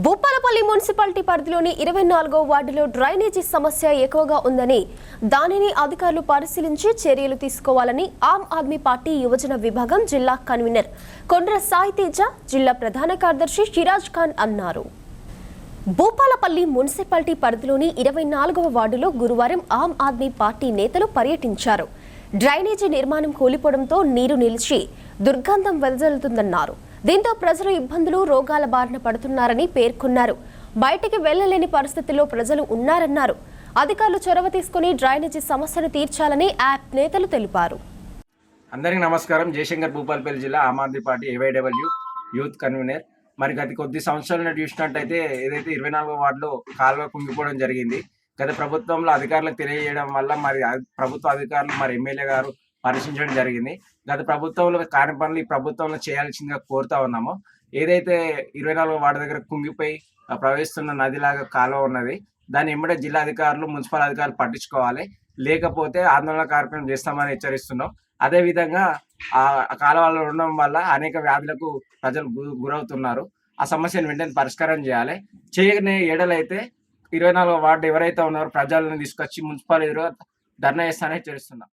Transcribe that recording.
Bhupalpally municipality పరిధిలోని 24వ వార్డులో drainage సమస్య ఎక్కువగా ఉందని, దానిని అధికారులు పరిశీలించి చర్యలు తీసుకోవాలని ఆమ్ ఆద్మీ పార్టీ యువజన విభాగం జిల్లా కన్వీనర్ కొండ్ర సాయి తేజ, జిల్లా ప్రధాన కార్యదర్శి షిరాజ్ ఖాన్ అన్నారు. భూపాలపల్లి మున్సిపాలిటీ పరిధిలోని 24వ వార్డులో గురువారం ఆమ్ ఆద్మీ పార్టీ నేతలు పర్యటించారు. డ్రైనేజీ నిర్మాణం కూలిపోవడంతో నీరు నిలిచి దుర్గంధం వెదజల్లుతుందన్నారు. దీంతో ప్రజలు ఇబ్బందులు, రోగాల బారిన పడుతున్నారని పేర్కొన్నారు. బయటికి వెళ్లలేని పరిస్థితుల్లో ప్రజలు ఉన్నారన్నారు. అధికారులు చొరవ తీసుకుని డ్రైనేజీ సమస్యను తీర్చాలని యాప్ నేతలు తెలిపారు. అందరికీ నమస్కారం. జయశంకర్, భూపాలపల్లి జిల్లా Aam Aadmi Party AYW youth convener. మరి గత కొద్ది సంవత్సరాలను చూసినట్టయితే ఏదైతే 24వ వార్డులో కాలువ కుంగిపోవడం జరిగింది. గత ప్రభుత్వంలో అధికారులకు తెలియజేయడం వల్ల మరి ప్రభుత్వ అధికారులు మరి ఎమ్మెల్యే గారు పరిశీలించడం జరిగింది. గత ప్రభుత్వంలో కాని పనులు ఈ ప్రభుత్వంలో చేయాల్సిందిగా కోరుతా ఉన్నాము. ఏదైతే 24వ వార్డు దగ్గర కుంగిపోయి ప్రవహిస్తున్న నదిలాగా కాలువ ఉన్నది, దాన్ని ఎమ్మడే జిల్లా అధికారులు, మున్సిపల్ అధికారులు పట్టించుకోవాలి. లేకపోతే ఆందోళన కార్యక్రమం చేస్తామని హెచ్చరిస్తున్నాం. అదేవిధంగా ఆ కాలువలు ఉండడం వల్ల అనేక వ్యాధులకు ప్రజలు గురవుతున్నారు. ఆ సమస్యను వెంటనే పరిష్కారం చేయాలి. చేయని ఏడలైతే 24వ వార్డు ఎవరైతే ఉన్నారో ప్రజలను తీసుకొచ్చి మున్సిపల్ ఎదురు ధర్నా చేస్తానని హెచ్చరిస్తున్నాం.